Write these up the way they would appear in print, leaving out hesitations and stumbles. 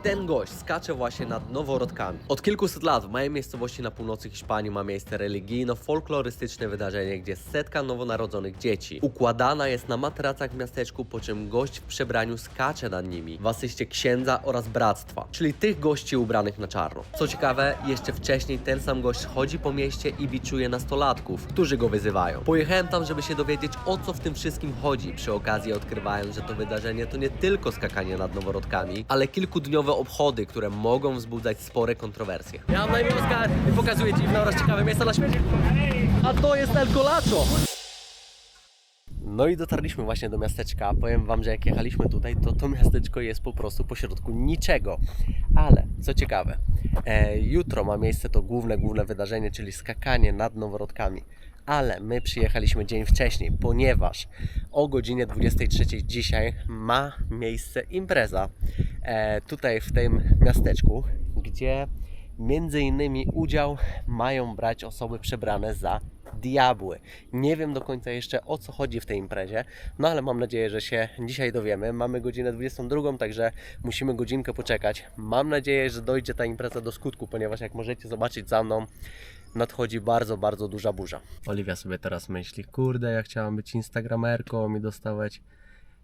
Ten gość skacze właśnie nad noworodkami. Od kilkuset lat w małej miejscowości na północy Hiszpanii ma miejsce religijno-folklorystyczne wydarzenie, gdzie setka nowonarodzonych dzieci układana jest na matracach w miasteczku, po czym gość w przebraniu skacze nad nimi w asyście księdza oraz bractwa, czyli tych gości ubranych na czarno. Co ciekawe, jeszcze wcześniej ten sam gość chodzi po mieście i biczuje nastolatków, którzy go wyzywają. Pojechałem tam, żeby się dowiedzieć, o co w tym wszystkim chodzi, przy okazji odkrywając, że to wydarzenie to nie tylko skakanie nad noworodkami, ale kilkudniowe obchody, które mogą wzbudzać spore kontrowersje. Ja mam na imię Oskar i pokazuję dziwne oraz ciekawe miejsca na świecie. A to jest El Colacho! No i dotarliśmy właśnie do miasteczka. Powiem wam, że jak jechaliśmy tutaj, to miasteczko jest po prostu pośrodku niczego. Ale co ciekawe, jutro ma miejsce to główne wydarzenie, czyli skakanie nad noworodkami. Ale my przyjechaliśmy dzień wcześniej, ponieważ o godzinie 23 dzisiaj ma miejsce impreza tutaj w tym miasteczku, gdzie między innymi udział mają brać osoby przebrane za diabły. Nie wiem do końca jeszcze, o co chodzi w tej imprezie, no ale mam nadzieję, że się dzisiaj dowiemy. Mamy godzinę 22, także musimy godzinkę poczekać. Mam nadzieję, że dojdzie ta impreza do skutku, ponieważ jak możecie zobaczyć za mną, nadchodzi bardzo duża burza. Oliwia sobie teraz myśli, kurde, ja chciałam być instagramerką i dostawać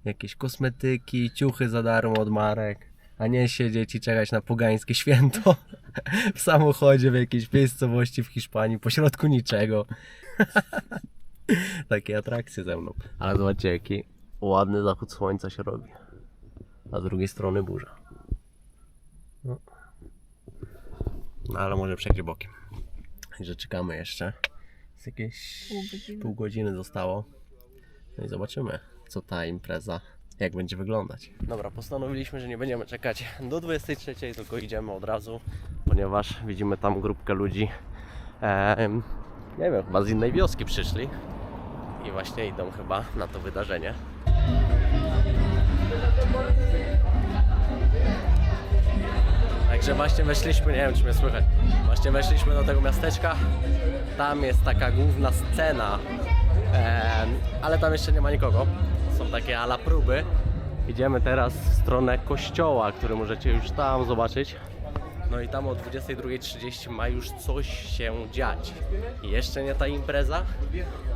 jakieś kosmetyki, ciuchy za darmo od marek, a nie siedzieć i czekać na pogańskie święto w samochodzie w jakiejś miejscowości w Hiszpanii, pośrodku niczego. Takie atrakcje ze mną. Ale zobaczcie, jaki ładny zachód słońca się robi. A z drugiej strony burza. No ale może przejdzie bokiem. Także czekamy jeszcze. Z jakieś pół godziny zostało. No i zobaczymy, co ta impreza, jak będzie wyglądać. Dobra, postanowiliśmy, że nie będziemy czekać do 23, tylko idziemy od razu, ponieważ widzimy tam grupkę ludzi, nie wiem, chyba z innej wioski przyszli i właśnie idą chyba na to wydarzenie. Także właśnie weszliśmy, nie wiem czy mnie słychać, właśnie weszliśmy do tego miasteczka, tam jest taka główna scena, ale tam jeszcze nie ma nikogo, są takie ala próby. Idziemy teraz w stronę kościoła, który możecie już tam zobaczyć. No i tam o 22:30 ma już coś się dziać. Jeszcze nie ta impreza,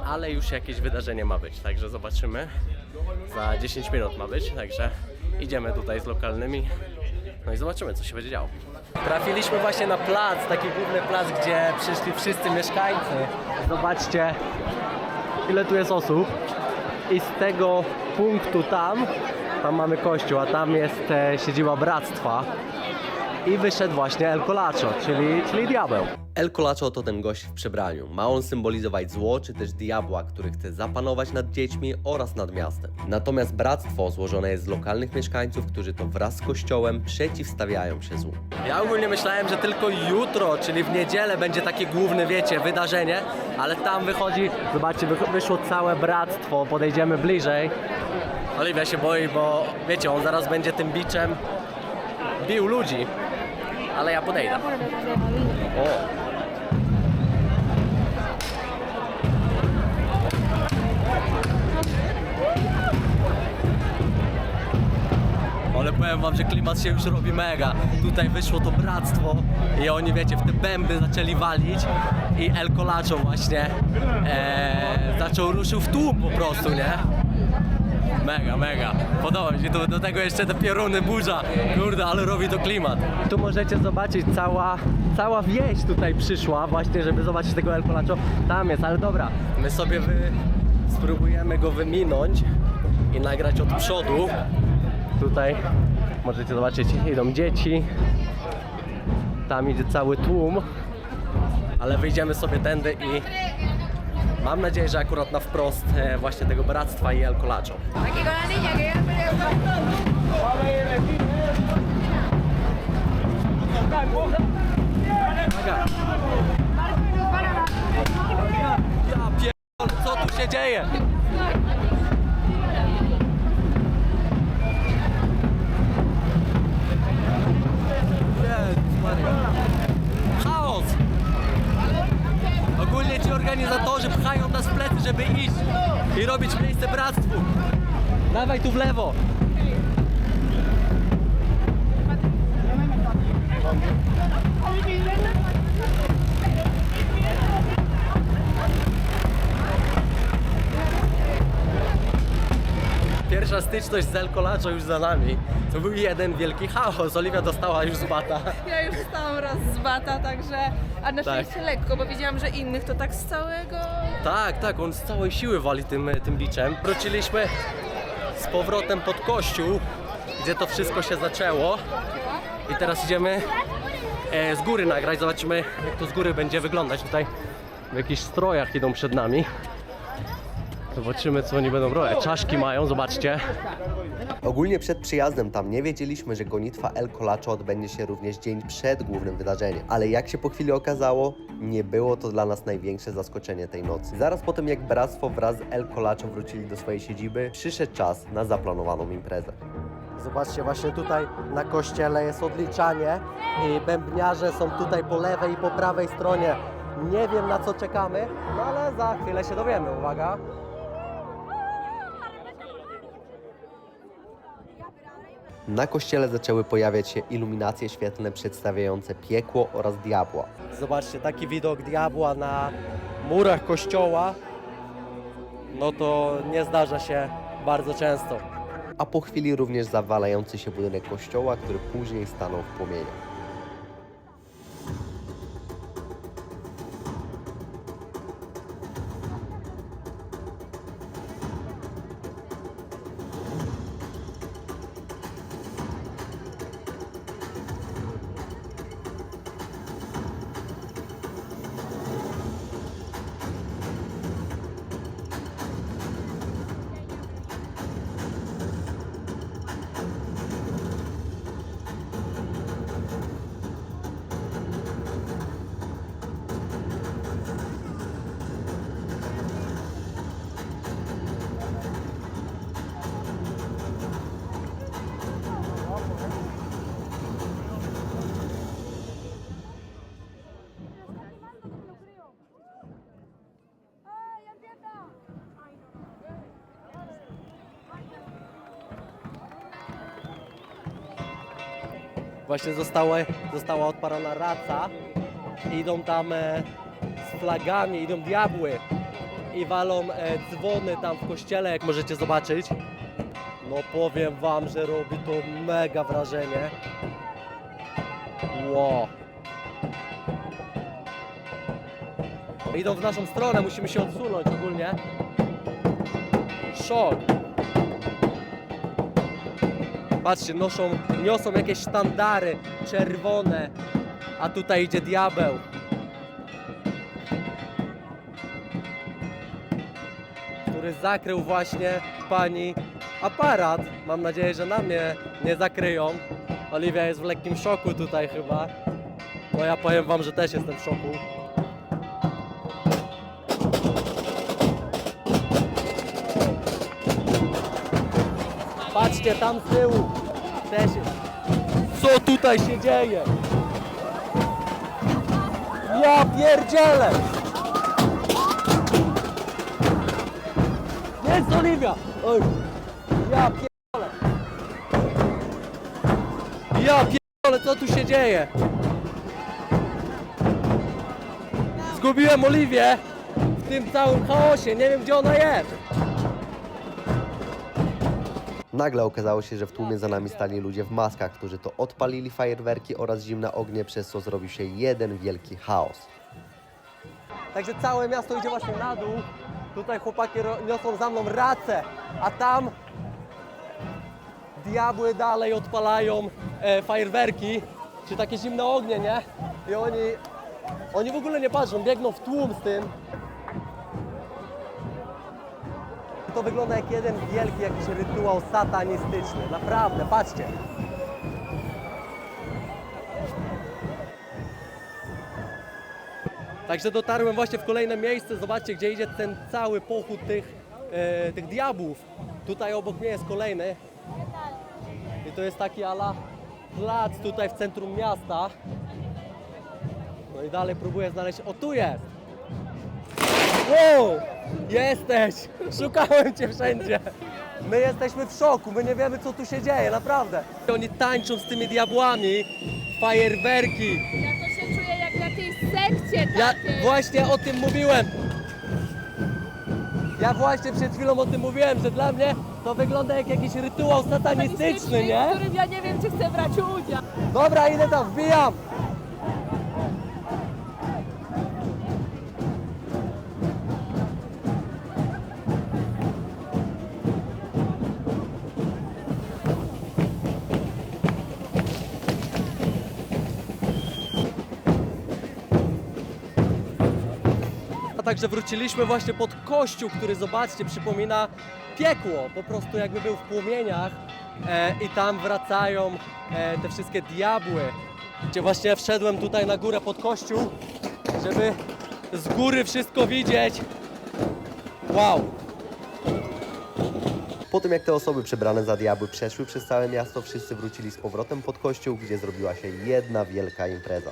ale już jakieś wydarzenie ma być, także zobaczymy. Za 10 minut ma być, także idziemy tutaj z lokalnymi. No i zobaczymy, co się będzie działo. Trafiliśmy właśnie na plac, taki główny plac, gdzie przyszli wszyscy mieszkańcy. Zobaczcie, ile tu jest osób. I z tego punktu tam mamy kościół, a tam jest siedziba bractwa. I wyszedł właśnie El Colacho, czyli diabeł. El Colacho to ten gość w przebraniu. Ma on symbolizować zło, czy też diabła, który chce zapanować nad dziećmi oraz nad miastem. Natomiast bractwo złożone jest z lokalnych mieszkańców, którzy to wraz z kościołem przeciwstawiają się złu. Ja ogólnie myślałem, że tylko jutro, czyli w niedzielę będzie takie główne, wiecie, wydarzenie, ale tam wychodzi, zobaczcie, wyszło całe bractwo, podejdziemy bliżej. Oliwia się boi, bo wiecie, on zaraz będzie tym biczem bił ludzi, ale ja podejdę. O. Ale powiem wam, że klimat się już robi mega. Tutaj wyszło to bractwo i oni, wiecie, w te bęby zaczęli walić i El Colacho właśnie ruszył w tłum po prostu, nie? Mega. Podoba mi się, do tego jeszcze te pioruny, burza. Kurde, ale robi to klimat. Tu możecie zobaczyć, cała wieś tutaj przyszła właśnie, żeby zobaczyć tego El Colacho. Tam jest, ale dobra. My sobie spróbujemy go wyminąć i nagrać od przodu. Tutaj możecie zobaczyć, idą dzieci. Tam idzie cały tłum. Ale wyjdziemy sobie tędy i mam nadzieję, że akurat na wprost właśnie tego bractwa i El Colacho. Ja pierdolę, co tu się dzieje? Chaos! Ogólnie ci organizatorzy pchają nas w plecy, żeby iść i robić miejsce bractwu. Dawaj tu w lewo. styczność z El Colacho już za nami. To był jeden wielki chaos. Oliwia dostała już z bata. Ja już stałam raz z bata, także... A na szczęście lekko, bo wiedziałam, że innych to tak z całego... Tak, on z całej siły wali tym biczem. Wróciliśmy z powrotem pod kościół, gdzie to wszystko się zaczęło. I teraz idziemy z góry nagrać. Zobaczymy, jak to z góry będzie wyglądać. Tutaj w jakichś strojach idą przed nami. Zobaczymy, co oni będą robić. Czaszki mają, zobaczcie. Ogólnie przed przyjazdem tam nie wiedzieliśmy, że gonitwa El Colacho odbędzie się również dzień przed głównym wydarzeniem. Ale jak się po chwili okazało, nie było to dla nas największe zaskoczenie tej nocy. Zaraz po tym, jak bractwo wraz z El Colacho wrócili do swojej siedziby, przyszedł czas na zaplanowaną imprezę. Zobaczcie, właśnie tutaj na kościele jest odliczanie i bębniarze są tutaj po lewej i po prawej stronie. Nie wiem, na co czekamy, no ale za chwilę się dowiemy. Uwaga. Na kościele zaczęły pojawiać się iluminacje świetlne przedstawiające piekło oraz diabła. Zobaczcie, taki widok diabła na murach kościoła, no to nie zdarza się bardzo często. A po chwili również zawalający się budynek kościoła, który później stanął w płomieniach. Właśnie została odpalona raca. Idą tam z flagami, idą diabły i walą dzwony tam w kościele, jak możecie zobaczyć. No powiem wam, że robi to mega wrażenie. Wow. Idą w naszą stronę, musimy się odsunąć ogólnie. Szok. Patrzcie, niosą jakieś sztandary czerwone, a tutaj idzie diabeł. Który zakrył właśnie pani aparat. Mam nadzieję, że na mnie nie zakryją. Oliwia jest w lekkim szoku tutaj chyba. No ja powiem wam, że też jestem w szoku. Patrzcie, tam z tyłu też jest. Co tutaj się dzieje? Ja pierdzielę! Jest Oliwia! Oj. Ja pierdolę! Ja pierdolę, co tu się dzieje? Zgubiłem Oliwię w tym całym chaosie, nie wiem, gdzie ona jest. Nagle okazało się, że w tłumie za nami stali ludzie w maskach, którzy to odpalili fajerwerki oraz zimne ognie, przez co zrobił się jeden wielki chaos. Także całe miasto idzie właśnie na dół. Tutaj chłopaki niosą za mną racę, a tam diabły dalej odpalają fajerwerki, czy takie zimne ognie, nie? I oni w ogóle nie patrzą, biegną w tłum z tym. To wygląda jak jeden wielki jakiś rytuał satanistyczny. Naprawdę, patrzcie. Także dotarłem właśnie w kolejne miejsce. Zobaczcie, gdzie idzie ten cały pochód tych diabłów. Tutaj obok mnie jest kolejny. I to jest taki ala plac tutaj w centrum miasta. No i dalej próbuję znaleźć... O, tu jest! Wow! Jesteś! Szukałem cię wszędzie! My jesteśmy w szoku, my nie wiemy, co tu się dzieje, naprawdę. Oni tańczą z tymi diabłami, fajerwerki. Ja to się czuję jak na tej sekcie Ja takiej. właśnie o tym mówiłem. Ja właśnie przed chwilą o tym mówiłem, że dla mnie To wygląda jak jakiś rytuał satanistyczny, nie? W którym ja nie wiem, czy chcę brać udział. Dobra, idę tam, wbijam! A także wróciliśmy właśnie pod kościół, który zobaczcie, przypomina piekło, po prostu jakby był w płomieniach i tam wracają te wszystkie diabły. Gdzie właśnie wszedłem tutaj na górę pod kościół, żeby z góry wszystko widzieć. Wow! Po tym jak te osoby przebrane za diabły przeszły przez całe miasto, wszyscy wrócili z powrotem pod kościół, gdzie zrobiła się jedna wielka impreza.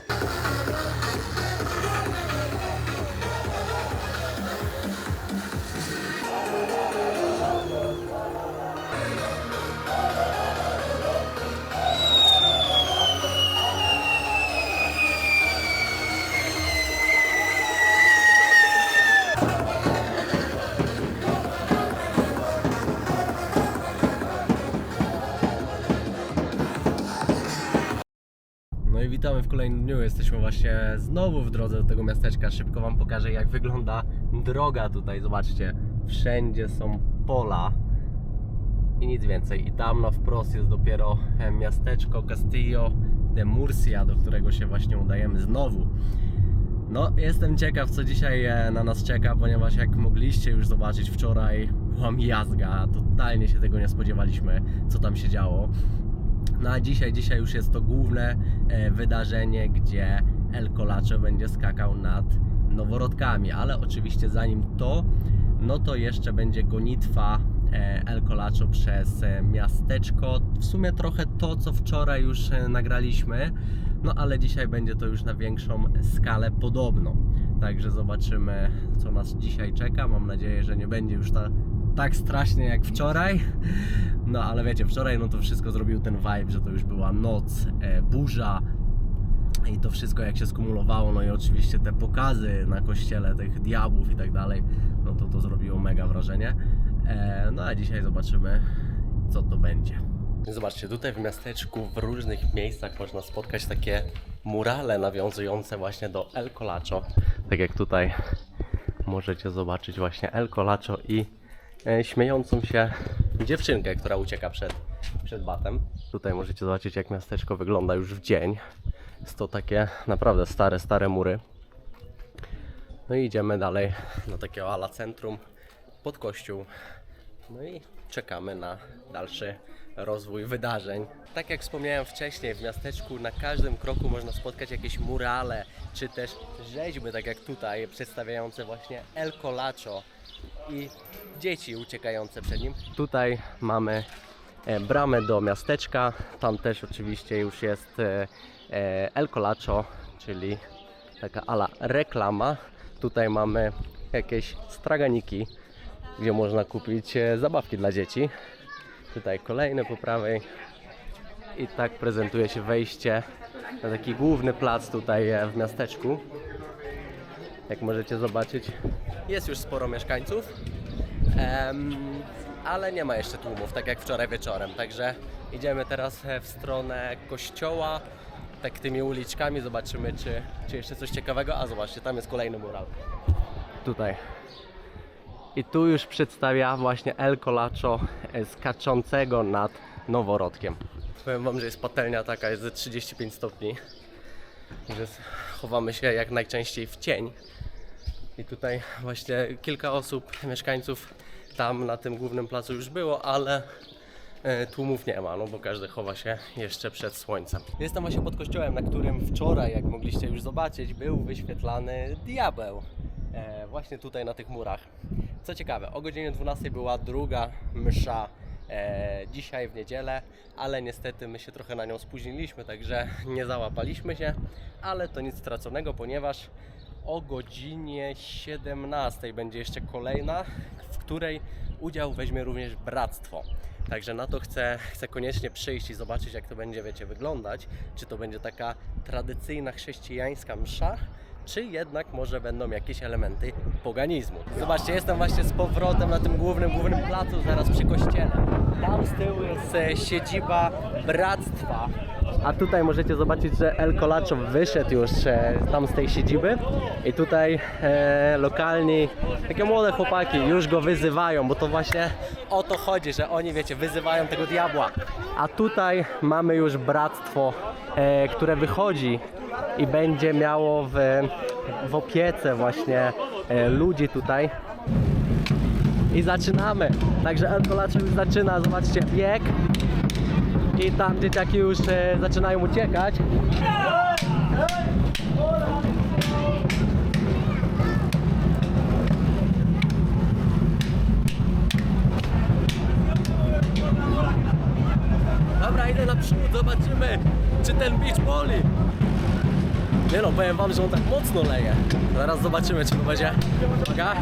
No i witamy w kolejnym dniu. Jesteśmy właśnie znowu w drodze do tego miasteczka. Szybko wam pokażę, jak wygląda droga tutaj. Zobaczcie, wszędzie są pola i nic więcej. I tam na wprost jest dopiero miasteczko Castillo de Murcia, do którego się właśnie udajemy znowu. No, jestem ciekaw, co dzisiaj na nas czeka, ponieważ jak mogliście już zobaczyć wczoraj, była miazga. Totalnie się tego nie spodziewaliśmy, co tam się działo. No a dzisiaj już jest to główne wydarzenie, gdzie El Colacho będzie skakał nad noworodkami, ale oczywiście zanim to, no to jeszcze będzie gonitwa El Colacho przez miasteczko. W sumie trochę to, co wczoraj już nagraliśmy, no ale dzisiaj będzie to już na większą skalę podobno. Także zobaczymy, co nas dzisiaj czeka. Mam nadzieję, że nie będzie już tak strasznie jak wczoraj. No ale wiecie, wczoraj no to wszystko zrobił ten vibe, że to już była noc, burza i to wszystko jak się skumulowało, no i oczywiście te pokazy na kościele tych diabłów i tak dalej, no to zrobiło mega wrażenie. No a dzisiaj zobaczymy, co to będzie. Zobaczcie, tutaj w miasteczku w różnych miejscach można spotkać takie murale nawiązujące właśnie do El Colacho. Tak jak tutaj możecie zobaczyć właśnie El Colacho i śmiejącą się dziewczynkę, która ucieka przed batem. Tutaj możecie zobaczyć, jak miasteczko wygląda już w dzień. Jest to takie naprawdę stare mury. No i idziemy dalej do takiego ala centrum pod kościół. No i czekamy na dalszy rozwój wydarzeń. Tak jak wspomniałem wcześniej, w miasteczku na każdym kroku można spotkać jakieś murale, czy też rzeźby, tak jak tutaj, przedstawiające właśnie El Colacho i dzieci uciekające przed nim. Tutaj mamy bramę do miasteczka, tam też oczywiście już jest El Colacho, czyli taka ala reklama. Tutaj mamy jakieś straganiki, gdzie można kupić zabawki dla dzieci. Tutaj kolejne po prawej. I tak prezentuje się wejście na taki główny plac tutaj w miasteczku. Jak możecie zobaczyć, jest już sporo mieszkańców, ale nie ma jeszcze tłumów, tak jak wczoraj wieczorem. Także idziemy teraz w stronę kościoła, tak tymi uliczkami, zobaczymy czy jeszcze coś ciekawego. A zobaczcie, tam jest kolejny mural. Tutaj. I tu już przedstawia właśnie El Colacho skaczącego nad noworodkiem. Powiem wam, że jest patelnia taka, jest ze 35 stopni. Że chowamy się jak najczęściej w cień. I tutaj właśnie kilka osób, mieszkańców tam na tym głównym placu już było, ale tłumów nie ma, no bo każdy chowa się jeszcze przed słońcem. Jestem właśnie pod kościołem, na którym wczoraj, jak mogliście już zobaczyć, był wyświetlany diabeł. Właśnie tutaj na tych murach. Co ciekawe, o godzinie 12 była druga msza dzisiaj w niedzielę, ale niestety my się trochę na nią spóźniliśmy, także nie załapaliśmy się, ale to nic straconego, ponieważ o godzinie 17 będzie jeszcze kolejna, w której udział weźmie również bractwo. Także na to chcę koniecznie przyjść i zobaczyć, jak to będzie, wiecie, wyglądać. Czy to będzie taka tradycyjna chrześcijańska msza, czy jednak może będą jakieś elementy poganizmu. Zobaczcie, jestem właśnie z powrotem na tym głównym placu, zaraz przy kościele. Tam z tyłu jest siedziba Bractwa. A tutaj możecie zobaczyć, że El Colacho wyszedł już tam z tej siedziby i tutaj lokalni, takie młode chłopaki już go wyzywają, bo to właśnie o to chodzi, że oni, wiecie, wyzywają tego diabła. A tutaj mamy już bractwo, które wychodzi i będzie miało w opiece właśnie ludzi tutaj. I zaczynamy. Także El Colacho już zaczyna, zobaczcie, bieg. I tam dzieciaki już zaczynają uciekać. Dobra, idę naprzód, zobaczymy, czy ten beach boli. Nie no, powiem wam, że on tak mocno leje. Zaraz zobaczymy, czy to będzie. Uwaga.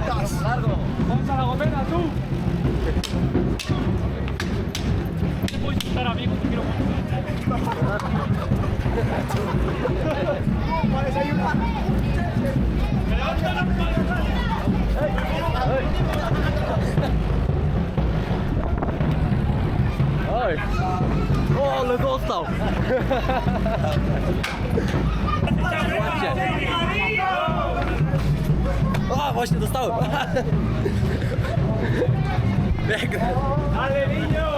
Oj! O, ale dostał! O, właśnie dostałem! Biegnę! ¡Dale, niño!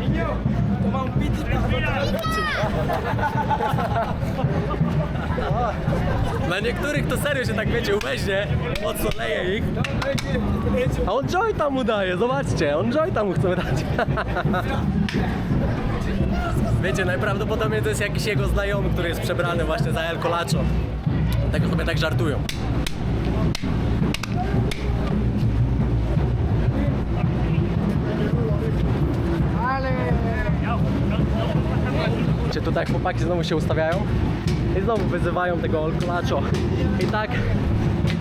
¡Niño! ¡Toma un piti para Dla niektórych to serio się tak, wiecie, uweźnie, mocno leje ich. A on jointa mu daje, zobaczcie, on jointa mu chce dać. Wiecie, najprawdopodobniej to jest jakiś jego znajomy, który jest przebrany właśnie za El Colacho. Tego sobie tak żartują. Czy tutaj chłopaki znowu się ustawiają i znowu wyzywają tego El Colacho. I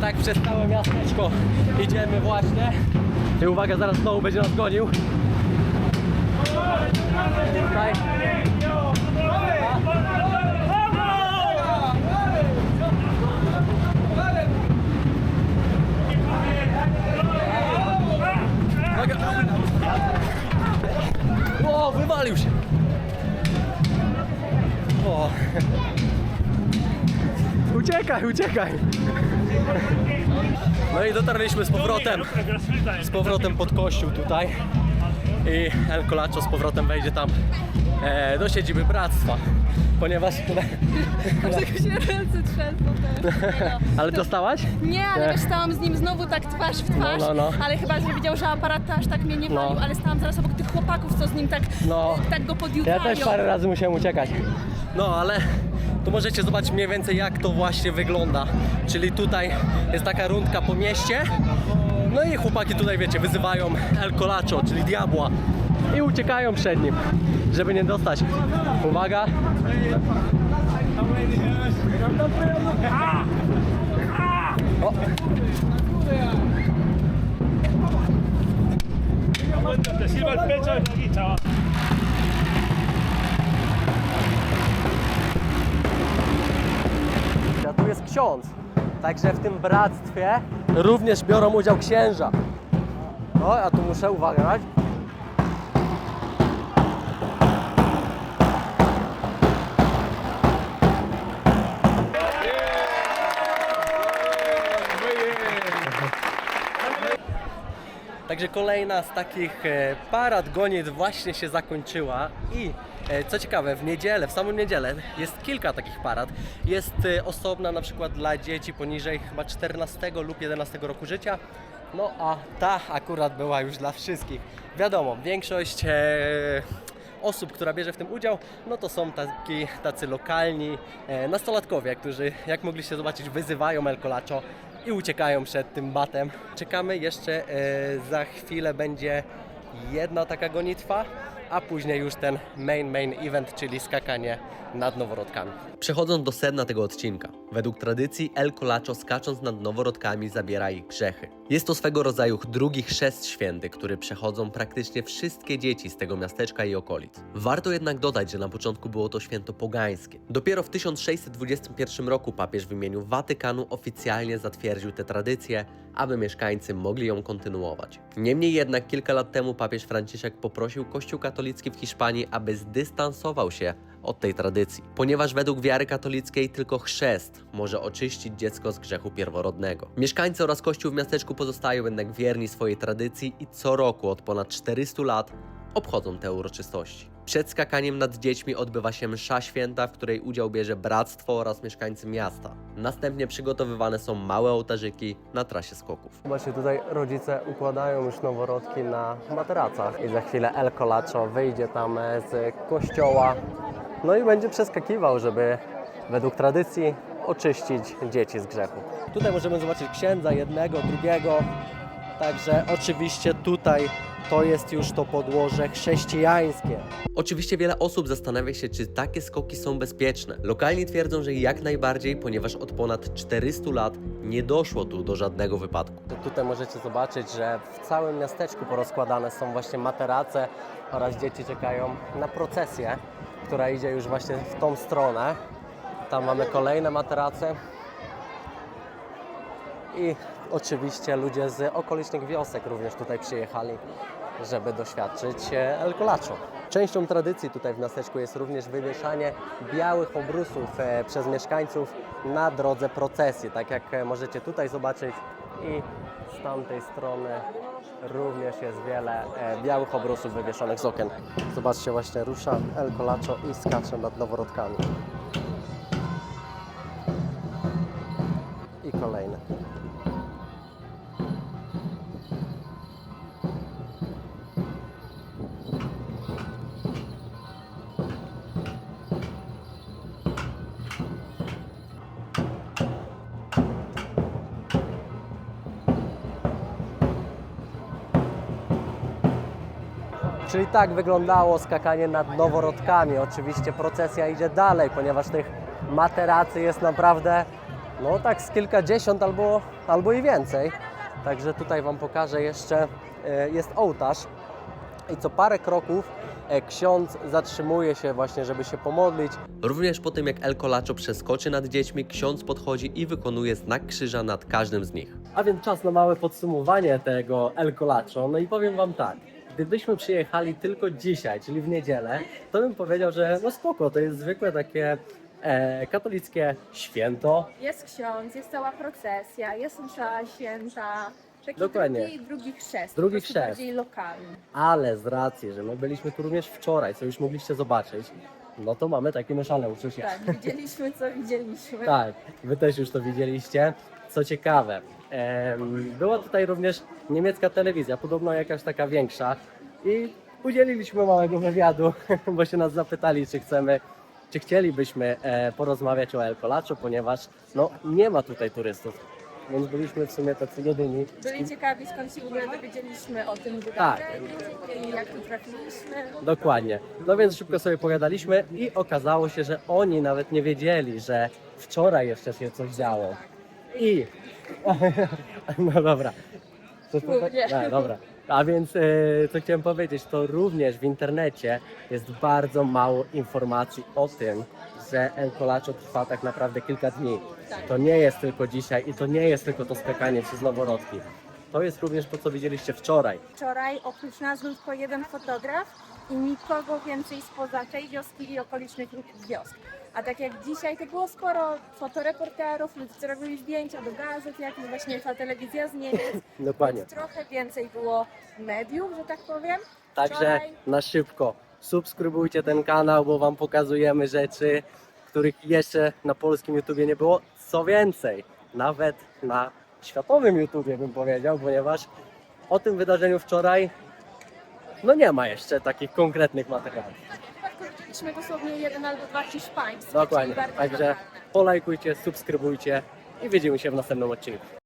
tak przez całe miasteczko idziemy właśnie. I uwaga, zaraz znowu będzie nas gonił. Tutaj. Uwaga. O, wywalił się. O. Uciekaj, uciekaj! No i dotarliśmy z powrotem pod kościół tutaj i El Colacho z powrotem wejdzie tam do siedziby Bractwa, ponieważ tutaj... Aż tak się ręce trzęsą teraz. Ale dostałaś? Nie, ale wiesz, stałam z nim znowu tak twarz w twarz, No. ale chyba, że widział, że aparat aż tak mnie nie walił, ale stałam zaraz obok tych chłopaków, co z nim tak, tak go podjutają. Ja też parę razy musiałem uciekać. No ale tu możecie zobaczyć mniej więcej, jak to właśnie wygląda. Czyli tutaj jest taka rundka po mieście. No i chłopaki tutaj, wiecie, wyzywają El Colacho, czyli diabła. I uciekają przed nim, żeby nie dostać. Uwaga! O. Te sirva el pecho de aquí, chaval. A tu jest ksiądz, także w tym bractwie również biorą udział księża. No, a tu muszę uważać. Także kolejna z takich parad gonitw właśnie się zakończyła i co ciekawe, w niedzielę, w samą niedzielę jest kilka takich parad. Jest osobna na przykład dla dzieci poniżej chyba 14 lub 11 roku życia. No a ta akurat była już dla wszystkich. Wiadomo, większość osób, która bierze w tym udział, no to są tacy lokalni nastolatkowie, którzy, jak mogliście zobaczyć, wyzywają El Colacho i uciekają przed tym batem. Czekamy jeszcze, za chwilę będzie jedna taka gonitwa, a później już ten main event, czyli skakanie nad noworodkami. Przechodząc do sedna tego odcinka. Według tradycji El Colacho skacząc nad noworodkami zabiera ich grzechy. Jest to swego rodzaju drugi chrzest święty, który przechodzą praktycznie wszystkie dzieci z tego miasteczka i okolic. Warto jednak dodać, że na początku było to święto pogańskie. Dopiero w 1621 roku papież w imieniu Watykanu oficjalnie zatwierdził tę tradycję, aby mieszkańcy mogli ją kontynuować. Niemniej jednak kilka lat temu papież Franciszek poprosił Kościół katolicki w Hiszpanii, aby zdystansował się od tej tradycji, ponieważ według wiary katolickiej tylko chrzest może oczyścić dziecko z grzechu pierworodnego. Mieszkańcy oraz Kościół w miasteczku pozostają jednak wierni swojej tradycji i co roku od ponad 400 lat obchodzą te uroczystości. Przed skakaniem nad dziećmi odbywa się msza święta, w której udział bierze bractwo oraz mieszkańcy miasta. Następnie przygotowywane są małe ołtarzyki na trasie skoków. Właśnie tutaj rodzice układają już noworodki na materacach i za chwilę El Colacho wyjdzie tam z kościoła, no i będzie przeskakiwał, żeby według tradycji oczyścić dzieci z grzechu. Tutaj możemy zobaczyć księdza jednego, drugiego, także oczywiście tutaj to jest już to podłoże chrześcijańskie. Oczywiście wiele osób zastanawia się, czy takie skoki są bezpieczne. Lokalni twierdzą, że jak najbardziej, ponieważ od ponad 400 lat nie doszło tu do żadnego wypadku. Tutaj możecie zobaczyć, że w całym miasteczku porozkładane są właśnie materace oraz dzieci czekają na procesję, która idzie już właśnie w tą stronę. Tam mamy kolejne materace i oczywiście ludzie z okolicznych wiosek również tutaj przyjechali, żeby doświadczyć El Colacho. Częścią tradycji tutaj w miasteczku jest również wywieszanie białych obrusów przez mieszkańców na drodze procesji, tak jak możecie tutaj zobaczyć i z tamtej strony również jest wiele białych obrusów wywieszonych z okien. Zobaczcie, właśnie rusza El Colacho i skacze nad noworodkami. I kolejne. Czyli tak wyglądało skakanie nad noworodkami. Oczywiście procesja idzie dalej, ponieważ tych materacy jest naprawdę no tak z kilkadziesiąt albo i więcej. Także tutaj Wam pokażę jeszcze, jest ołtarz i co parę kroków ksiądz zatrzymuje się właśnie, żeby się pomodlić. Również po tym, jak El Colacho przeskoczy nad dziećmi, ksiądz podchodzi i wykonuje znak krzyża nad każdym z nich. A więc czas na małe podsumowanie tego El Colacho. No i powiem Wam tak, gdybyśmy przyjechali tylko dzisiaj, czyli w niedzielę, to bym powiedział, że no spoko, to jest zwykłe takie katolickie święto. Jest ksiądz, jest cała procesja, jest msza święta. Taki Dokładnie. drugi chrzest. Drugi po prostu chrzest. bardziej lokalny. Ale z racji, że my byliśmy tu również wczoraj, co już mogliście zobaczyć, no to mamy takie mieszane uczucia. Tak, widzieliśmy co widzieliśmy. Tak, Wy też już to widzieliście. Co ciekawe, była tutaj również niemiecka telewizja, podobno jakaś taka większa i udzieliliśmy małego wywiadu, bo się nas zapytali, czy chcielibyśmy porozmawiać o El Colacho, ponieważ no, nie ma tutaj turystów, więc byliśmy w sumie tacy jedyni. Byli ciekawi, skąd się w ogóle dowiedzieliśmy o tym Tak. wydarzeniu i jak tu trafiliśmy. Dokładnie. No więc szybko sobie pogadaliśmy i okazało się, że oni nawet nie wiedzieli, że wczoraj jeszcze się coś działo. I... No dobra. No, dobra. A więc co chciałem powiedzieć, to również w internecie jest bardzo mało informacji o tym, że El Colacho trwa tak naprawdę kilka dni. To nie jest tylko dzisiaj i to nie jest tylko to skakanie przez noworodki. To jest również to, co widzieliście wczoraj. Wczoraj oprócz nas był tylko jeden fotograf i nikogo więcej spoza tej wioski i okolicznych wiosk. A tak jak dzisiaj, to było sporo fotoreporterów, ludzie co robili zdjęcia do gazet, jak właśnie ta telewizja z Niemiec. Dokładnie. Trochę więcej było mediów, że tak powiem. Także Wczoraj na szybko subskrybujcie ten kanał, bo Wam pokazujemy rzeczy, których jeszcze na polskim YouTubie nie było. Co więcej, nawet na światowym YouTubie bym powiedział, ponieważ o tym wydarzeniu wczoraj no nie ma jeszcze takich konkretnych materiałów. widzieliśmy dosłownie jeden albo dwa hiszpańskie. Dokładnie, czyli bardzo także lokalne. polajkujcie, subskrybujcie i widzimy się w następnym odcinku.